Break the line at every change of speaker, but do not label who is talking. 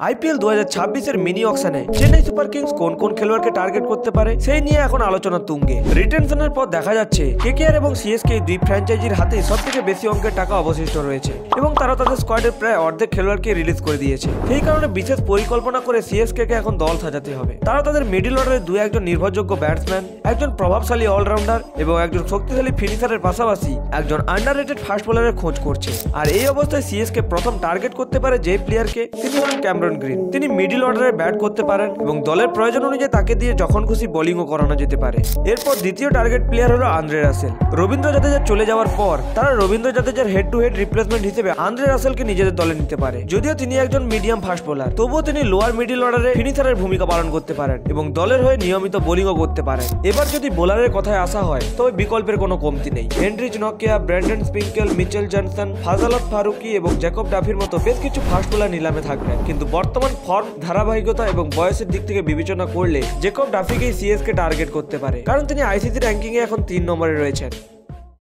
IPL 2026 এর mini অকশনে Chennai super Kings কোন কোন খেলোয়াড়কে টার্গেট করতে পারে সেই নিয়ে এখন আলোচনা তুঙ্গে। রিটেনশনের পর দেখা যাচ্ছে কেকেআর এবং সিএসকে দুই ফ্র্যাঞ্চাইজির হাতেই সবথেকে বেশি অঙ্কের টাকা অবশিষ্ট রয়েছে এবং তারা তাদের স্কোয়াডের প্রায় অর্ধেক খেলোয়াড়কে রিলিজ করে দিয়েছে। সেই কারণে বিশেষ পরিকল্পনা করে সিএসকে কে এখন দল সাজাতে হবে। তারা তাদের মিডল অর্ডারে একজন নির্ভরযোগ্য ব্যাটসম্যান, একজন প্রভাবশালী অলরাউন্ডার এবং একজন শক্তিশালী ফিনিশারের পাশাপাশি একজন আন্ডাররেটেড ফাস্ট বোলারের খোঁজ করছে। আর এই অবস্থায় সিএসকে প্রথম টার্গেট করতে পারে যে প্লেয়ারকে, তিনি হলেন ক্যামেরন গ্রিন। তিনি মিডল অর্ডারে ব্যাট করতে পারেন এবং দলের প্রয়োজন অনুযায়ী তাকে দিয়ে যখন খুশি বোলিংও করানো যেতে পারে। এরপর দ্বিতীয় টার্গেট প্লেয়ার হলো আন্দ্রে রাসেল। রবীন্দ্র জাদেজা চলে যাওয়ার পর তারা রবীন্দ্র জাদেজার হেড টু হেড রিপ্লেসমেন্ট হিসেবে আন্দ্রে রাসেলকে নিজেদের দলে নিতে পারে। যদিও তিনি একজন মিডিয়াম ফাস্ট বোলার, তবুও তিনি লোয়ার মিডল অর্ডারে ফিনিশারের ভূমিকা পালন করতে পারেন এবং দলের হয়ে নিয়মিত বোলিংও করতে পারেন। এবার যদি বোলারের কথায় আসা হয় তবে বিকল্পের কোনো কমতি নেই। হেনরিচ নকিয়া, Brandon Spinkle, Mitchell Johnson, Fazalhaq Farooqi এবং জ্যাকব ডাফির মতো বেশ কিছু ফাস্ট বোলার নিলামে থাকবেন, কিন্তু বর্তমান ফর্ম, ধারাবাহিকতা এবং বয়সের দিক থেকে বিবেচনা করলে জ্যাকব ডাফিকেই সিএসকে টার্গেট করতে পারে, কারণ তিনি আইসিসি র্যাঙ্কিং এ এখন 3 নম্বরে রয়েছেন।